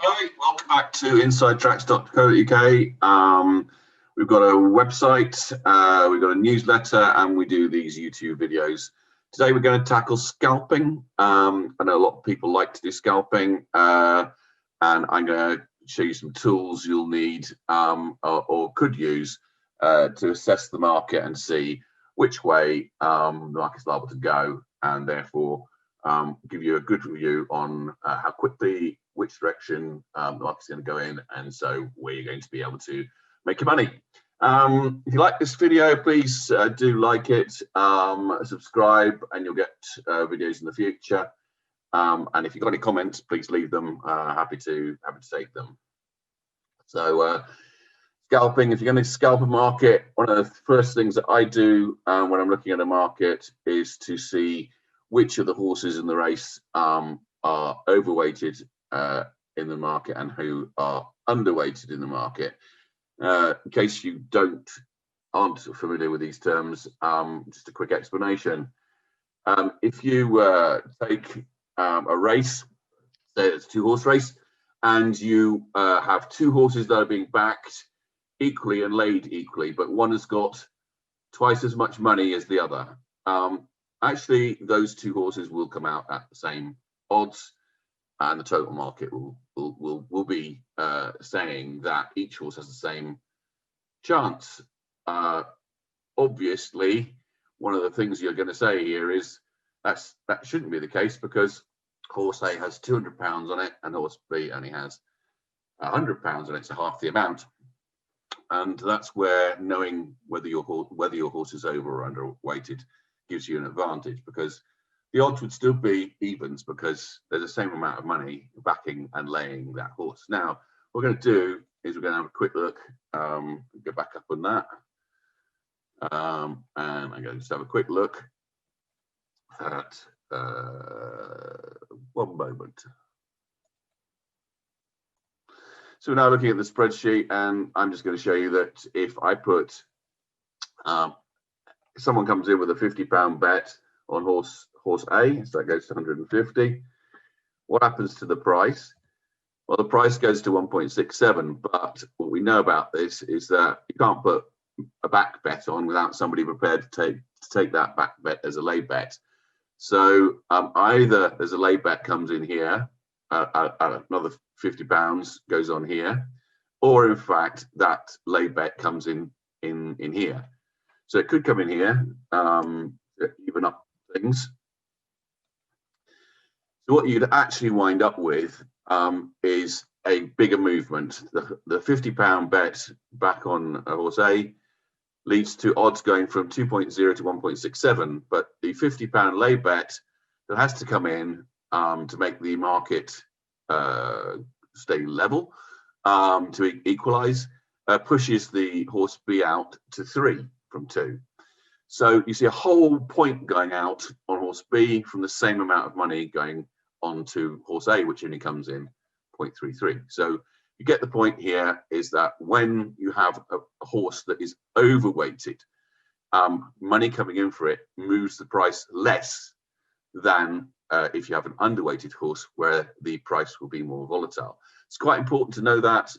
Hi, welcome back to insidetracks.co.uk. We've got a website, we've got a newsletter, and we do these YouTube videos. Today we're going to tackle scalping. I know a lot of people like to do scalping, and I'm going to show you some tools you'll need or could use to assess the market and see which way the market's liable to go, and therefore give you a good review on how quickly, which direction the market's going to go in, and so where you're going to be able to make your money. If you like this video, please do like it, subscribe, and you'll get videos in the future. And if you've got any comments, please leave them. Happy to take them. So scalping, if you're going to scalp a market, one of the first things that I do when I'm looking at a market is to see which of the horses in the race are overweighted in the market and who are underweighted in the market. In case you aren't familiar with these terms, just a quick explanation. If you take a race, say it's a two-horse race, and you have two horses that are being backed equally and laid equally, but one has got twice as much money as the other. Actually, those two horses will come out at the same odds, and the total market will be saying that each horse has the same chance. Obviously, one of the things you're going to say here is that shouldn't be the case, because horse A has £200 on it and horse B only has £100 on it, so half the amount. And that's where knowing whether your horse is over or underweighted gives you an advantage, because the odds would still be evens because there's the same amount of money backing and laying that horse. Now, what we're going to do is we're going to have a quick look, go back up on that, and I'm going to just have a quick look at one moment. So we're now looking at the spreadsheet, and I'm just going to show you that if I put someone comes in with a £50 bet on horse A, so that goes to 150. What happens to the price? Well, the price goes to 1.67, but what we know about this is that you can't put a back bet on without somebody prepared to take that back bet as a lay bet. So either there's a lay bet comes in here, another £50 goes on here, or in fact that lay bet comes in here. So it could come in here, even up things. So what you'd actually wind up with is a bigger movement. The £50 bet back on a horse A leads to odds going from 2.0 to 1.67, but the £50 lay bet that has to come in to make the market stay level, to equalize, pushes the horse B out to 3 from 2. So you see a whole point going out on horse B from the same amount of money going on to horse A, which only comes in 0.33. So you get the point here is that when you have a horse that is overweighted, money coming in for it moves the price less than if you have an underweighted horse, where the price will be more volatile. It's quite important to know that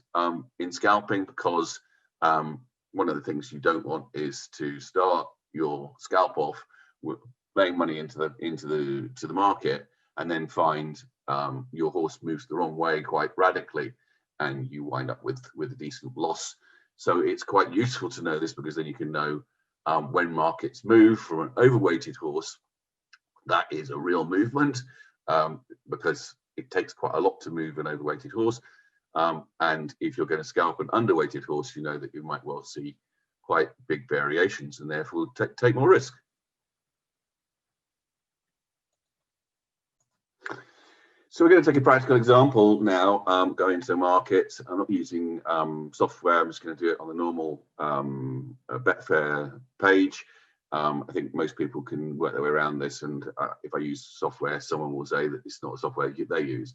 in scalping, because one of the things you don't want is to start your scalp off with laying money into the market and then find your horse moves the wrong way quite radically, and you wind up with a decent loss. So it's quite useful to know this, because then you can know when markets move from an overweighted horse, that is a real movement, because it takes quite a lot to move an overweighted horse. And if you're going to scalp an underweighted horse, you know that you might well see quite big variations, and therefore take more risk. So we're going to take a practical example now, going to the market. I'm not using software, I'm just going to do it on the normal Betfair page. I think most people can work their way around this, and if I use software, someone will say that it's not a software they use.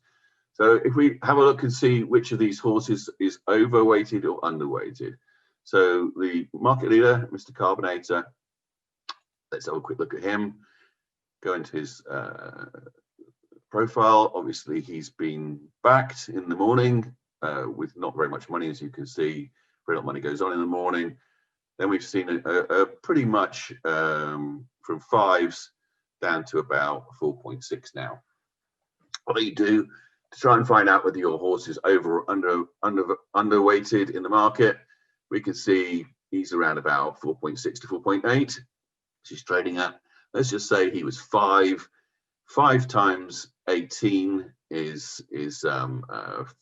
So if we have a look and see which of these horses is overweighted or underweighted. So the market leader, Mr. Carbonator, let's have a quick look at him. Go into his profile. Obviously, he's been backed in the morning with not very much money, as you can see. Very little money goes on in the morning. Then we've seen a pretty much from 5s down to about 4.6 now. What do you do to try and find out whether your horse is over or underweighted in the market? We can see he's around about 4.6 to 4.8. She's trading at, let's just say he was 5. 5 times 18 is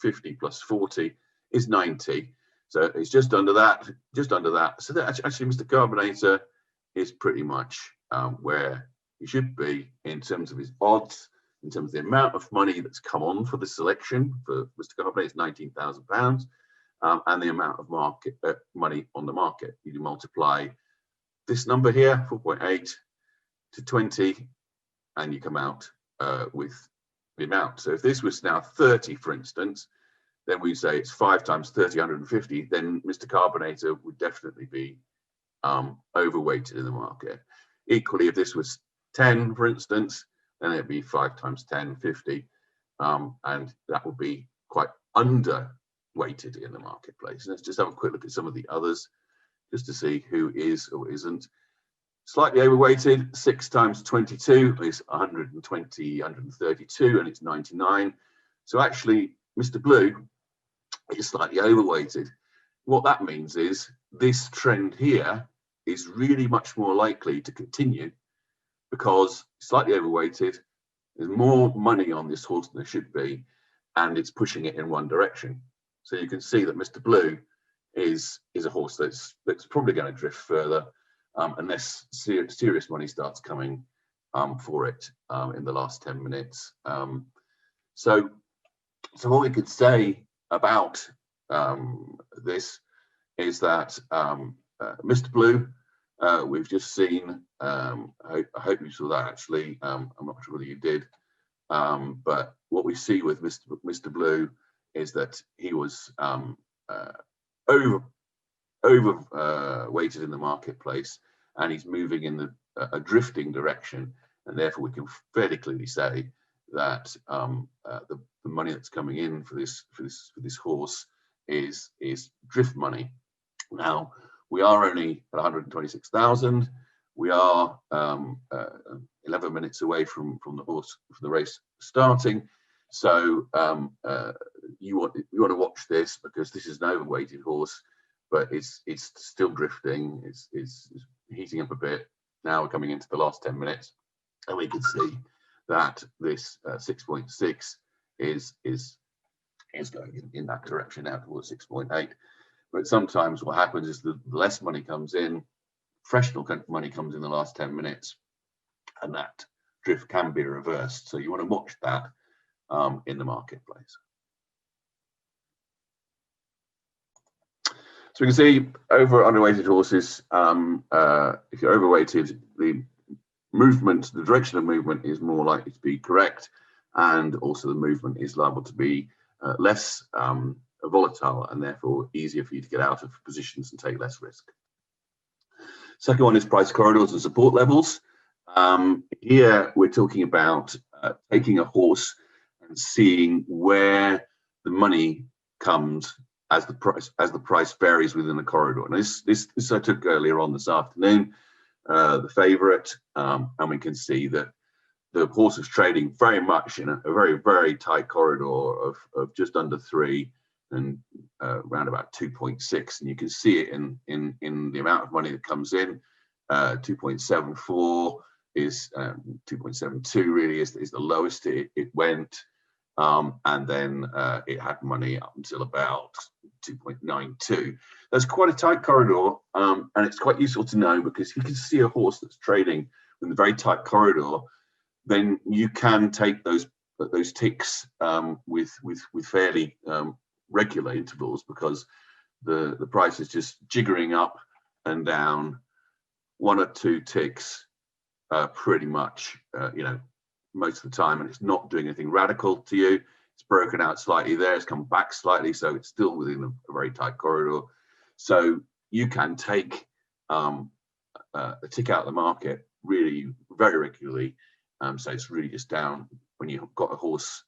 50 plus 40 is 90. So it's just under that, So that actually Mr. Carbonator is pretty much where he should be in terms of his odds, in terms of the amount of money that's come on for the selection for Mr. Carbonator is £19,000, and the amount of market money on the market. You multiply this number here, 4.8 to 20, and you come out with the amount. So if this was now 30, for instance, then we say it's 5 times 30, 150, then Mr. Carbonator would definitely be overweighted in the market. Equally, if this was 10, for instance, then it'd be 5 times 10, 50, and that would be quite underweighted in the marketplace. And let's just have a quick look at some of the others, just to see who is or isn't. Slightly overweighted, 6 times 22 is 120, 132, and it's 99. So actually, Mr. Blue is slightly overweighted. What that means is this trend here is really much more likely to continue because slightly overweighted, there's more money on this horse than there should be, and it's pushing it in one direction. So you can see that Mr. Blue is a horse that's probably going to drift further unless serious money starts coming for it in the last 10 minutes. So what we could say about this is that Mr. Blue, we've just seen, I hope you saw that actually, I'm not sure whether you did, but what we see with Mr. Blue is that he was overweighted in the marketplace, and he's moving in a drifting direction, and therefore we can fairly clearly say that the money that's coming in for this horse is drift money. Now we are only at 126,000. We are 11 minutes away from the race starting. So you want to watch this because this is an overweighted horse, but it's still drifting. It's heating up a bit. Now we're coming into the last 10 minutes, and we can see that this 6.6 is going in that direction now towards 6.8. But sometimes what happens is the less money comes in, fractional money comes in the last 10 minutes, and that drift can be reversed. So you want to watch that in the marketplace. So we can see over underweighted horses, if you're overweighted, the movement, the direction of movement is more likely to be correct, and also the movement is liable to be less volatile and therefore easier for you to get out of positions and take less risk. Second one is price corridors and support levels. Here we're talking about taking a horse and seeing where the money comes as the price varies within the corridor. And this I took earlier on this afternoon, the favourite, and we can see that the horse is trading very much in a very, very tight corridor of just under 3 and around about 2.6, and you can see it in the amount of money that comes in. 2.74 is 2.72 really is the lowest it went, and then it had money up until about 2.92. That's quite a tight corridor, and it's quite useful to know, because if you can see a horse that's trading in a very tight corridor, then you can take those ticks with fairly regular intervals, because the price is just jiggering up and down 1 or 2 ticks pretty much most of the time, and it's not doing anything radical to you. It's broken out slightly there, it's come back slightly, so it's still within a very tight corridor. So you can take a tick out of the market really very regularly. So it's really just down when you've got a horse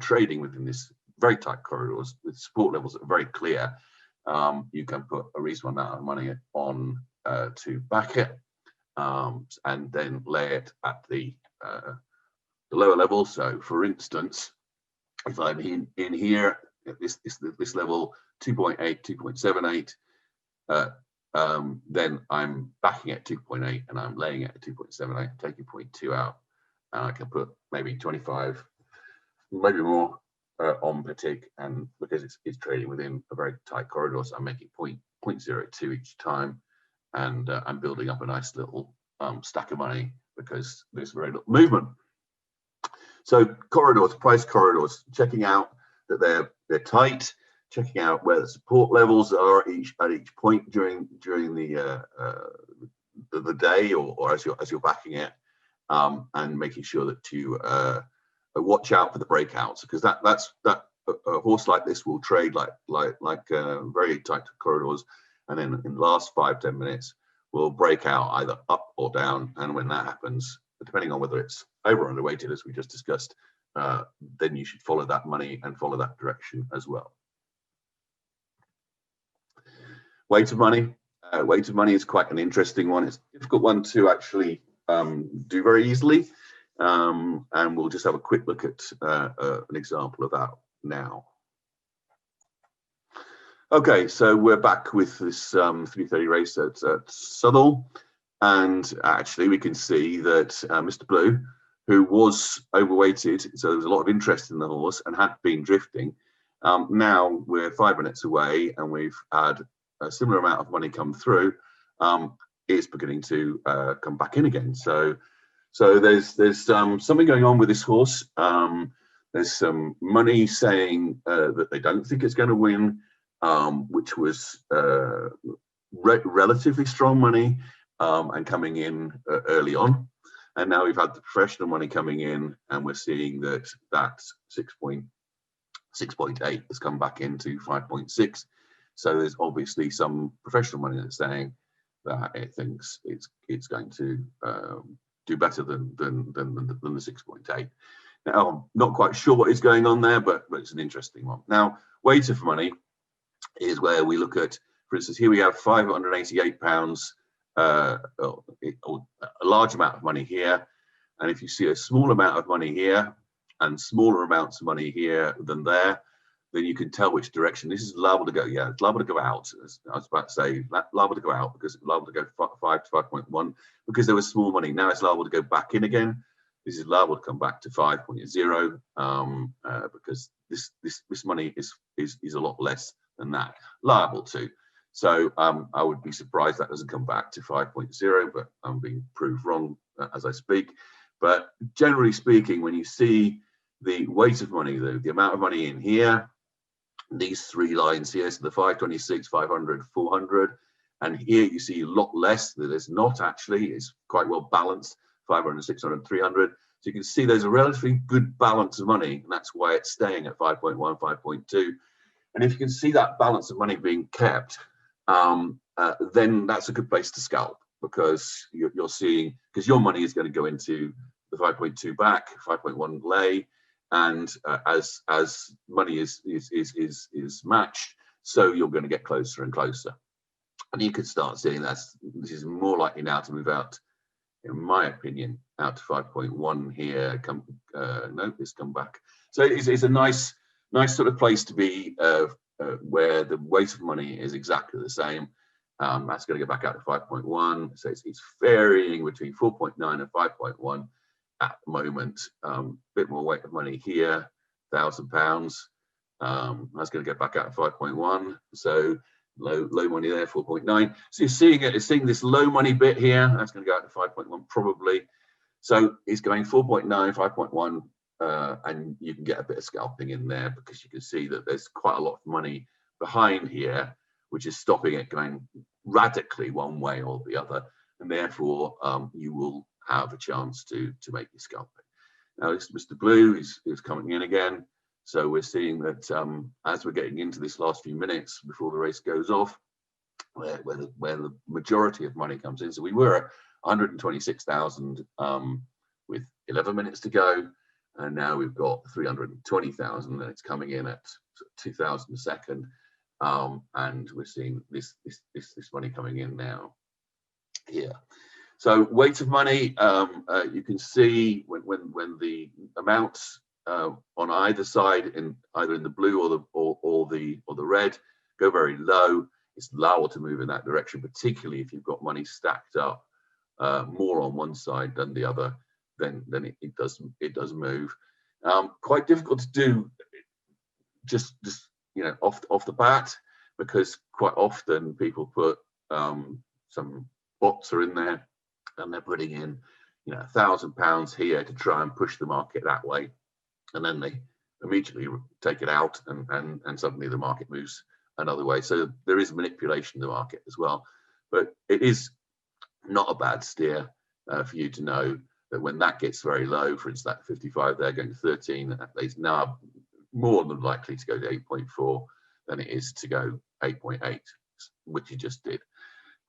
trading within this very tight corridors with support levels that are very clear, you can put a reasonable amount of money on to back it, and then lay it at the lower level. So, for instance, if I'm in here at this level, 2.8, 2.78, then I'm backing at 2.8 and I'm laying it at 2.78, taking 0.2 out, and I can put maybe 25, maybe more on per tick, and because it's trading within a very tight corridor, so I'm making 0.02 each time, and I'm building up a nice little stack of money because there's very little movement. So corridors, price corridors, checking out that they're tight, checking out where the support levels are at each point during the day or as you're backing it, and making sure that you watch out for the breakouts, because that a horse like this will trade like very tight corridors, and then in the last 5-10 minutes will break out either up or down, and when that happens, depending on whether it's over or underweighted, as we just discussed, then you should follow that money and follow that direction as well. Weight of money. Weight of money is quite an interesting one. It's a difficult one to actually do very easily, and we'll just have a quick look at an example of that now. Okay, so we're back with this 3:30 race at Southall, and actually we can see that Mr. Blue, who was overweighted, so there was a lot of interest in the horse and had been drifting. Now we're 5 minutes away and we've had a similar amount of money come through, is beginning to come back in again. So there's something going on with this horse. There's some money saying that they don't think it's going to win, which was relatively strong money and coming in early on. And now we've had the professional money coming in, and we're seeing that 6.8 has come back into 5.6. So there's obviously some professional money that's saying that it thinks it's going to do better than the 6.8. Now, I'm not quite sure what is going on there, but it's an interesting one. Now, weight of money is where we look at, for instance, here we have £588, a large amount of money here. And if you see a small amount of money here and smaller amounts of money here than there, then you can tell which direction. This is liable to go, yeah, it's liable to go out. I was about to say, liable to go out because it's liable to go 5 to 5.1 because there was small money. Now it's liable to go back in again. This is liable to come back to 5.0 because this money is a lot less than that, liable to. So I would be surprised that doesn't come back to 5.0, but I'm being proved wrong as I speak. But generally speaking, when you see the weight of money, the amount of money in here, these three lines here, so the 526, 500, 400, and here you see a lot less. There's not actually, it's quite well balanced, 500, 600, 300. So you can see there's a relatively good balance of money, and that's why it's staying at 5.1, 5.2. And if you can see that balance of money being kept, then that's a good place to scalp, because you're seeing, because your money is going to go into the 5.2 back, 5.1 lay, and as money is matched, so you're going to get closer and closer, and you could start seeing this is more likely now to move out, in my opinion, out to 5.1 here. No, it's come back. So it's a nice sort of place to be, where the weight of money is exactly the same. That's going to go back out to 5.1. So it's varying between 4.9 and 5.1 at the moment. Bit more weight of money here, £1,000. That's going to get back out to 5.1. So low money there, 4.9. So you're seeing this low money bit here. That's going to go out to 5.1 probably. So it's going 4.9, 5.1. And you can get a bit of scalping in there, because you can see that there's quite a lot of money behind here, which is stopping it going radically one way or the other, and therefore you will have a chance to make your scalping. Now this Mr. Blue is coming in again, so we're seeing that as we're getting into this last few minutes before the race goes off, where the majority of money comes in. So we were at 126,000 with 11 minutes to go. and now we've got 320,000, and it's coming in at 2,000 a second, and we're seeing this money coming in now here. So weight of money, you can see when the amounts on either side, either in the blue or the red, go very low, it's liable to move in that direction, particularly if you've got money stacked up more on one side than the other. Then it does move. Quite difficult to do just off the bat, because quite often people put some bots are in there, and they're putting in £1,000 here to try and push the market that way, and then they immediately take it out, and suddenly the market moves another way. So there is manipulation in the market as well, but it is not a bad steer for you to know that when that gets very low, for instance, that 55 there going to 13, it's now more than likely to go to 8.4 than it is to go 8.8, which you just did.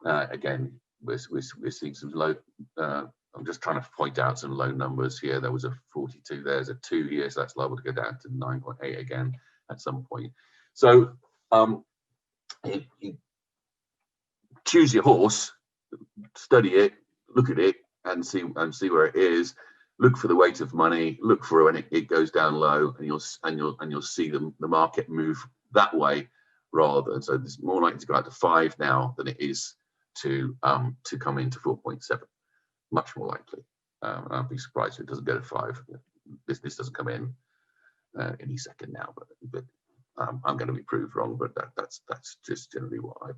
Again, we're seeing some low. I'm just trying to point out some low numbers here. There was a 42, there's a 2 here, so that's liable to go down to 9.8 again at some point. So you choose your horse, study it, look at it, and see where it is. Look for the weight of money. Look for when it goes down low, and you'll see the market move that way rather than. So it's more likely to go out to 5 now than it is to come into 4.7. Much more likely. I'd be surprised if it doesn't go to 5. This doesn't come in any second now, but I'm going to be proved wrong. But that's just generally why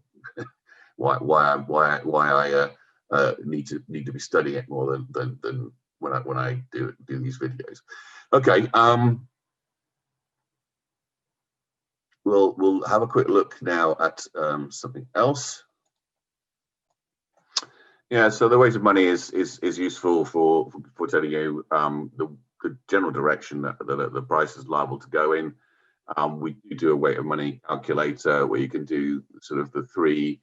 I need to be studying it more than when I do these videos. Okay. We'll have a quick look now at something else. Yeah, so the weight of money is useful for telling you the general direction that the price is liable to go in. We do a weight of money calculator where you can do sort of the 3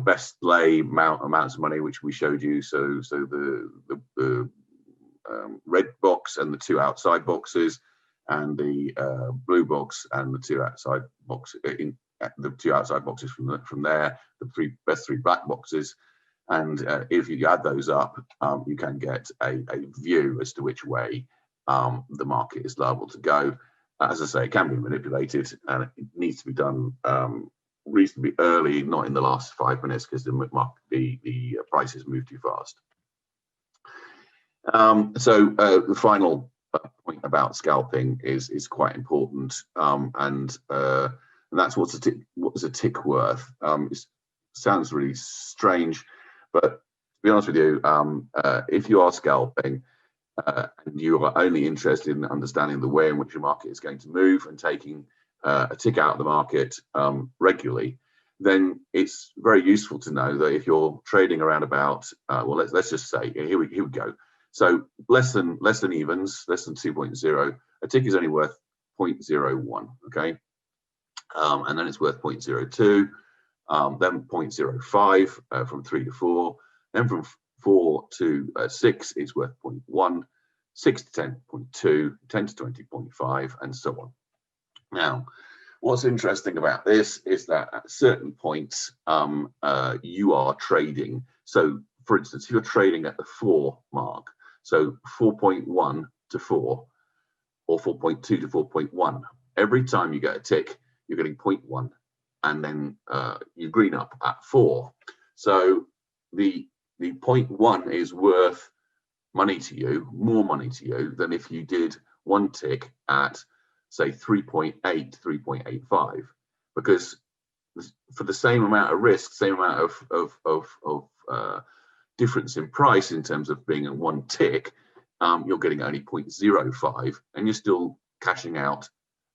best lay amounts of money, which we showed you. So the red box and the 2 outside boxes, and the blue box and the 2 outside boxes. The 2 outside boxes from there, the best 3 black boxes. And if you add those up, you can get a view as to which way the market is liable to go. As I say, it can be manipulated, and it needs to be done reasonably early, not in the last 5 minutes, because the prices move too fast. So the final point about scalping is quite important, and that's what is a tick worth. It sounds really strange, but to be honest with you, if you are scalping and you are only interested in understanding the way in which your market is going to move and taking a tick out of the market regularly, then it's very useful to know that if you're trading around about, well, let's just say, here we go. So less than evens, less than 2.0, a tick is only worth 0.01, okay? And then it's worth 0.02. Then 0.05 from 3 to 4, then from 4 to 6 is worth 0.1, 6 to 10, 0.2, 10 to 20, 0.5, and so on. Now, what's interesting about this is that at certain points you are trading. So, for instance, if you're trading at the 4 mark, so 4.1 to 4, or 4.2 to 4.1, every time you get a tick, you're getting 0.1. And then you green up at 4. So the 0.1 is worth money to you, more money to you than if you did 1 tick at, say, 3.8, 3.85, because for the same amount of risk, same amount of difference in price in terms of being in 1 tick, you're getting only 0.05, and you're still cashing out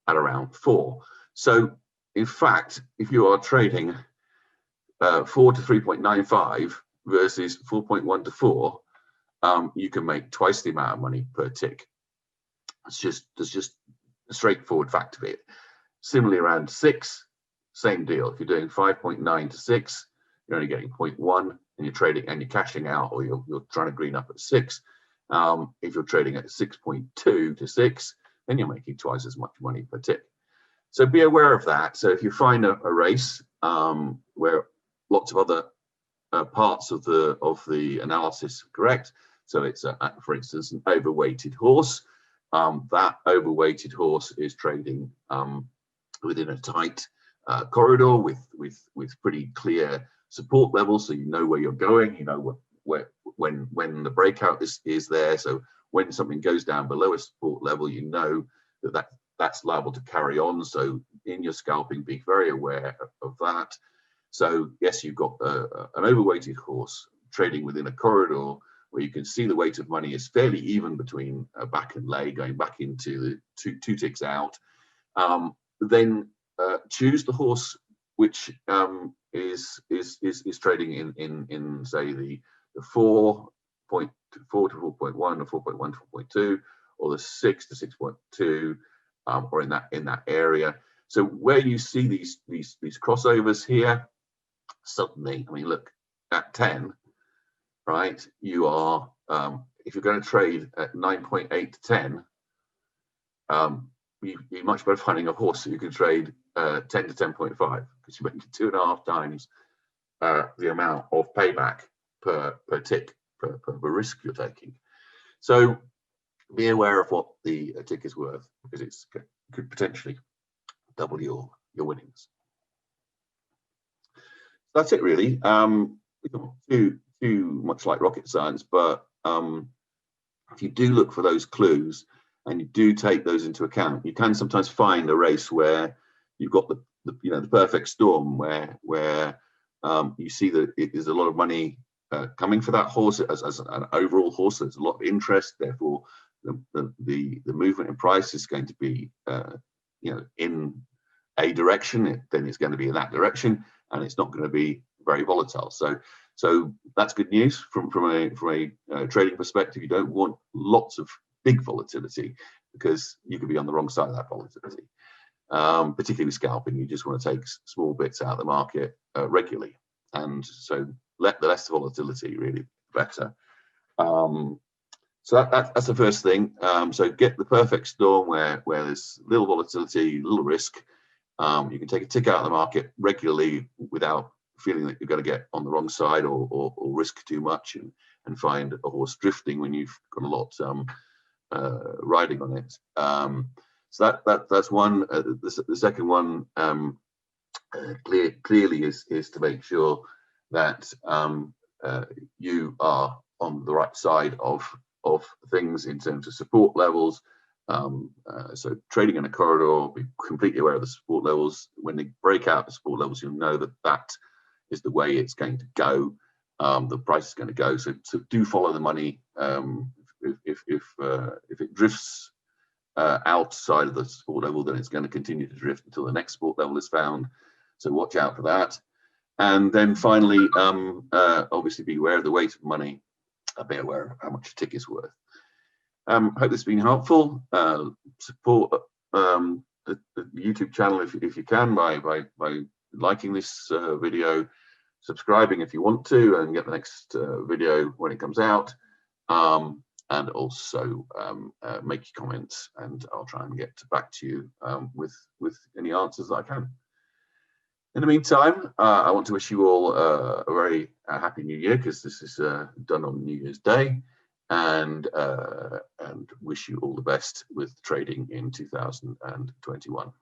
at around 4. So in fact, if you are trading 4 to 3.95 versus 4.1 to 4, you can make twice the amount of money per tick. It's just a straightforward fact of it. Similarly, around 6, same deal. If you're doing 5.9 to 6, you're only getting 0.1, and you're trading and you're cashing out, or you're trying to green up at 6, If you're trading at 6.2 to 6, then you're making twice as much money per tick. So be aware of that. So if you find a race where lots of other parts of the analysis are correct, so it's for instance an overweighted horse, that overweighted horse is trading within a tight corridor with pretty clear support levels, so you know where you're going, you know when the breakout is there. So when something goes down below a support level, you know that's liable to carry on. So in your scalping, be very aware of that. So yes, you've got an overweighted horse trading within a corridor where you can see the weight of money is fairly even between back and leg, going back into the two ticks out. Then choose the horse which is trading in say the 4.4 to 4.1, or 4.1 to 4.2, or the 6 to 6.2, or in that area. So where you see these crossovers here, suddenly, I mean, look at 10, right? You are if you're going to trade at 9.8 to 10, you're much better finding a horse that you can trade 10 to 10.5, because you're making 2.5 times the amount of payback per tick, per risk you're taking. So be aware of what the tick is worth, because it could potentially double your winnings. That's it really. Too much like rocket science, but if you do look for those clues and you do take those into account, you can sometimes find a race where you've got the perfect storm, where you see that there's a lot of money coming for that horse as an overall horse. There's a lot of interest, therefore the movement in price is going to be in a direction, then it's going to be in that direction, and it's not going to be very volatile. So that's good news from a trading perspective. You don't want lots of big volatility, because you could be on the wrong side of that volatility. Particularly with scalping, you just want to take small bits out of the market regularly, and so the less volatility, really better. So that's the first thing. So get the perfect storm where there's little volatility, little risk. You can take a tick out of the market regularly without feeling that you're going to get on the wrong side or risk too much and find a horse drifting when you've got a lot riding on it. So that's one. The second one clearly is to make sure that you are on the right side of things in terms of support levels. So trading in a corridor, be completely aware of the support levels. When they break out the support levels, you'll know that is the way it's going to go. The price is going to go. So do follow the money. If it drifts outside of the support level, then it's going to continue to drift until the next support level is found. So watch out for that. And then finally, obviously be aware of the weight of money. Be aware of how much a tick is worth. Hope this has been helpful. Support the YouTube channel if you can by liking this video, subscribing if you want to, and get the next video when it comes out. And also make your comments, and I'll try and get back to you with any answers that I can. In the meantime, I want to wish you all a very happy New Year, because this is done on New Year's Day, and wish you all the best with trading in 2021.